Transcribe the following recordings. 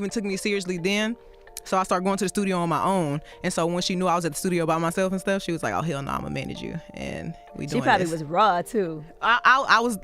even took me seriously then. So I started going to the studio on my own. And so when she knew I was at the studio by myself and stuff, she was like, oh, hell no, I'm going to manage you. And we doing She probably this. was raw, too. I was...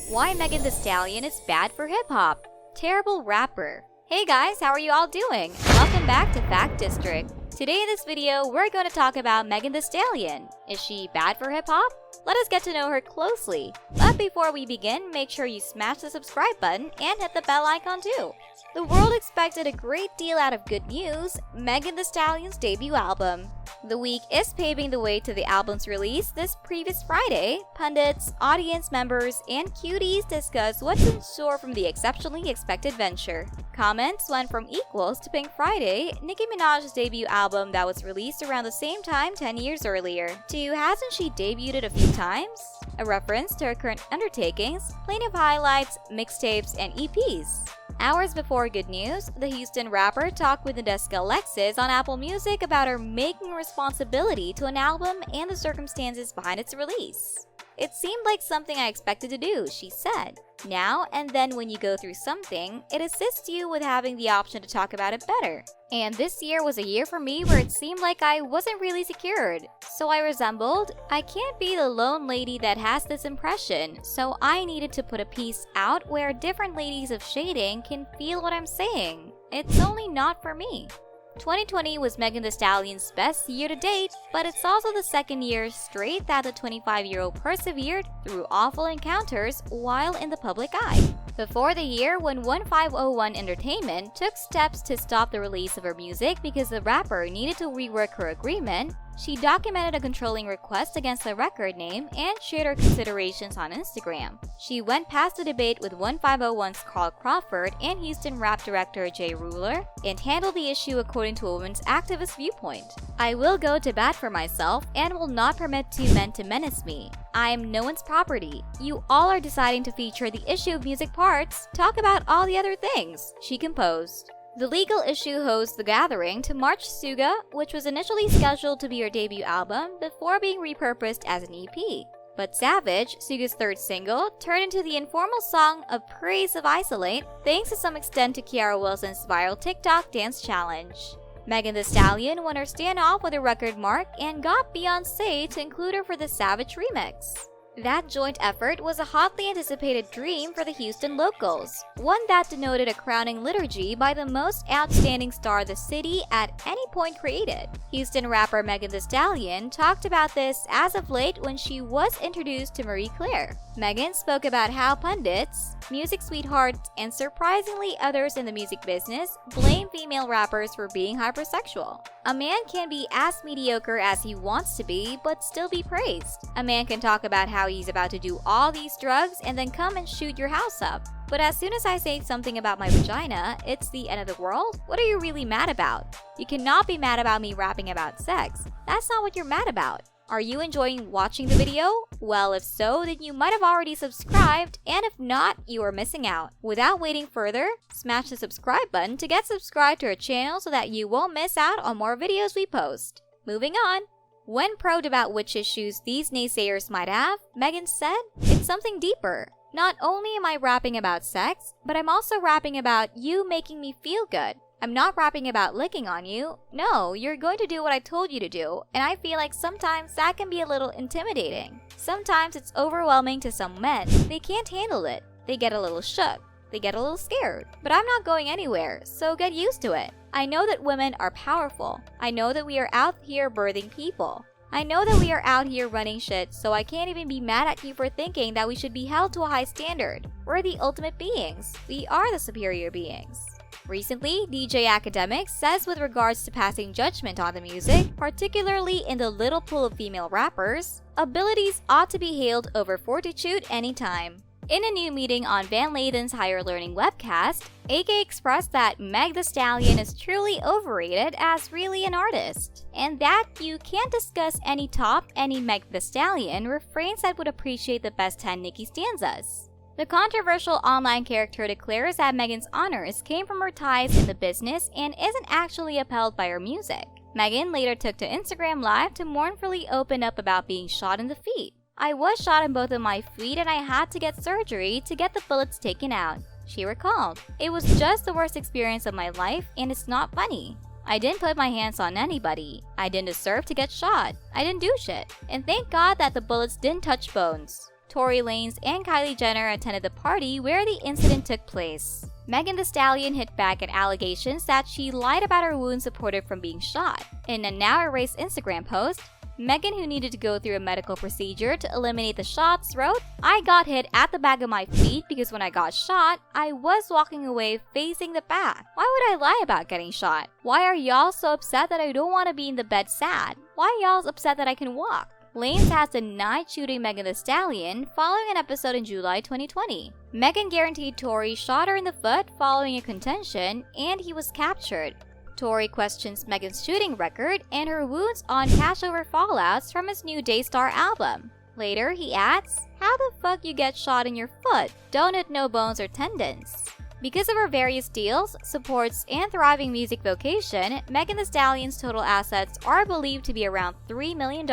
Why Megan Thee Stallion is bad for hip-hop. Terrible rapper. Hey guys, how are you all doing? Welcome back to Fact District. Today in this video, we're going to talk about Megan Thee Stallion. Is she bad for hip-hop? Let us get to know her closely. But before we begin, make sure you smash the subscribe button and hit the bell icon too. The world expected a great deal out of good news, Megan Thee Stallion's debut album. The week is paving the way to the album's release this previous Friday. Pundits, audience members, and cuties discuss what's in store from the exceptionally expected venture. Comments went from equals to Pink Friday, Nicki Minaj's debut album that was released around the same time 10 years earlier, to hasn't she debuted a few times? A reference to her current undertakings, plenty of highlights, mixtapes, and EPs. Hours before good news, the Houston rapper talked with Nadeska Alexis on Apple Music about her making responsibility to an album and the circumstances behind its release. It seemed like something I expected to do, she said. Now and then when you go through something, it assists you with having the option to talk about it better. And this year was a year for me where it seemed like I wasn't really secured. So I can't be the lone lady that has this impression, so I needed to put a piece out where different ladies of shading can feel what I'm saying. It's only not for me. 2020 was Megan Thee Stallion's best year to date, but it's also the second year straight that the 25-year-old persevered through awful encounters while in the public eye. Before the year, when 1501 Entertainment took steps to stop the release of her music because the rapper needed to rework her agreement, she documented a controlling request against the record name and shared her considerations on Instagram. She went past the debate with 1501's Carl Crawford and Houston rap director Jay Ruler and handled the issue according to a woman's activist viewpoint. I will go to bat for myself and will not permit two men to menace me. I am no one's property. You all are deciding to feature the issue of music parts. Talk about all the other things, she composed. The legal issue hosts The Gathering to March Suga, which was initially scheduled to be her debut album before being repurposed as an EP. But Savage, Suga's third single, turned into the informal song of praise of Isolate, thanks to some extent to Kiara Wilson's viral TikTok dance challenge. Megan Thee Stallion won her standoff with a record mark and got Beyoncé to include her for the Savage remix. That joint effort was a hotly anticipated dream for the Houston locals, one that denoted a crowning liturgy by the most outstanding star the city at any point created. Houston rapper Megan Thee Stallion talked about this as of late when she was introduced to Marie Claire. Megan spoke about how pundits, music sweethearts, and surprisingly others in the music business blame female rappers for being hypersexual. A man can be as mediocre as he wants to be, but still be praised. A man can talk about how he's about to do all these drugs and then come and shoot your house up. But as soon as I say something about my vagina, it's the end of the world? What are you really mad about? You cannot be mad about me rapping about sex. That's not what you're mad about. Are you enjoying watching the video? Well, if so, then you might have already subscribed, and if not, you are missing out. Without waiting further, smash the subscribe button to get subscribed to our channel so that you won't miss out on more videos we post. Moving on. When probed about which issues these naysayers might have, Megan said, "It's something deeper. Not only am I rapping about sex, but I'm also rapping about you making me feel good. I'm not rapping about licking on you. No, you're going to do what I told you to do, and I feel like sometimes that can be a little intimidating. Sometimes it's overwhelming to some men. They can't handle it. They get a little shook. They get a little scared. But I'm not going anywhere, so get used to it. I know that women are powerful. I know that we are out here birthing people. I know that we are out here running shit, so I can't even be mad at you for thinking that we should be held to a high standard. We're the ultimate beings. We are the superior beings." Recently, DJ Academic says with regards to passing judgment on the music, particularly in the little pool of female rappers, abilities ought to be hailed over fortitude anytime. In a new meeting on Van Lathan's Higher Learning webcast, AK expressed that Meg Thee Stallion is truly overrated as really an artist, and that you can't discuss any Meg Thee Stallion refrains that would appreciate the best 10 Nicki stanzas. The controversial online character declares that Megan's honors came from her ties in the business and isn't actually upheld by her music. Megan later took to Instagram Live to mournfully open up about being shot in the feet. "I was shot in both of my feet and I had to get surgery to get the bullets taken out. She recalled, "It was just the worst experience of my life and it's not funny. I didn't put my hands on anybody. I didn't deserve to get shot. I didn't do shit. And thank God that the bullets didn't touch bones." Tory Lanez and Kylie Jenner attended the party where the incident took place. Megan Thee Stallion hit back at allegations that she lied about her wounds reported from being shot. In a now erased Instagram post, Megan, who needed to go through a medical procedure to eliminate the shots, wrote, "I got hit at the back of my feet because when I got shot, I was walking away facing the back. Why would I lie about getting shot? Why are y'all so upset that I don't want to be in the bed sad? Why y'all upset that I can walk?" Lanez has denied shooting Megan Thee Stallion following an episode in July 2020. Megan guaranteed Tory shot her in the foot following a contention, and he was captured. Tory questions Megan's shooting record and her wounds on cash-over fallouts from his new Daystar album. Later, he adds, "How the fuck you get shot in your foot? Don't hit no bones or tendons." Because of her various deals, supports, and thriving music vocation, Megan Thee Stallion's total assets are believed to be around $3 million.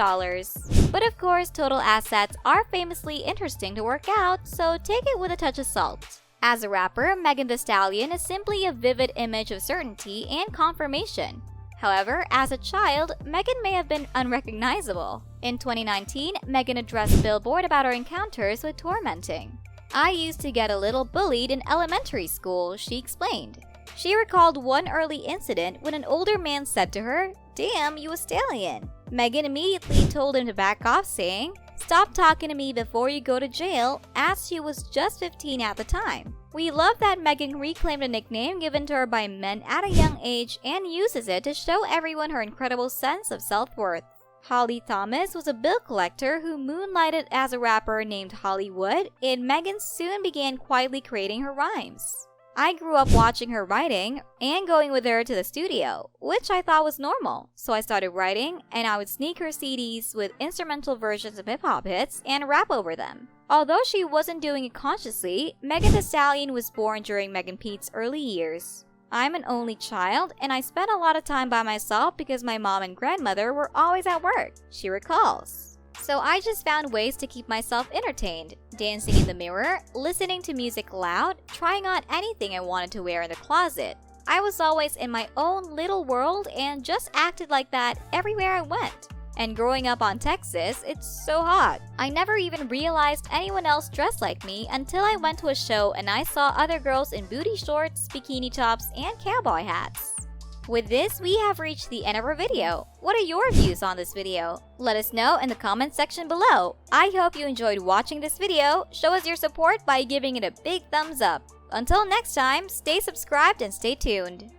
But of course, total assets are famously interesting to work out, so take it with a touch of salt. As a rapper, Megan Thee Stallion is simply a vivid image of certainty and confirmation. However, as a child, Megan may have been unrecognizable. In 2019, Megan addressed Billboard about her encounters with tormenting. "I used to get a little bullied in elementary school," she explained. She recalled one early incident when an older man said to her, "Damn, you a stallion." Megan immediately told him to back off, saying, "Stop talking to me before you go to jail," as she was just 15 at the time. We love that Megan reclaimed a nickname given to her by men at a young age and uses it to show everyone her incredible sense of self-worth. Holly Thomas was a bill collector who moonlighted as a rapper named Hollywood, and Megan soon began quietly creating her rhymes. "I grew up watching her writing and going with her to the studio, which I thought was normal, so I started writing, and I would sneak her CDs with instrumental versions of hip-hop hits and rap over them." Although she wasn't doing it consciously, Megan Thee Stallion was born during Megan Pete's early years. "I'm an only child, and I spent a lot of time by myself because my mom and grandmother were always at work," she recalls. "So I just found ways to keep myself entertained, dancing in the mirror, listening to music loud, trying on anything I wanted to wear in the closet. I was always in my own little world and just acted like that everywhere I went. And growing up on Texas, it's so hot. I never even realized anyone else dressed like me until I went to a show and I saw other girls in booty shorts, bikini tops, and cowboy hats." With this, we have reached the end of our video. What are your views on this video? Let us know in the comment section below. I hope you enjoyed watching this video. Show us your support by giving it a big thumbs up. Until next time, stay subscribed and stay tuned.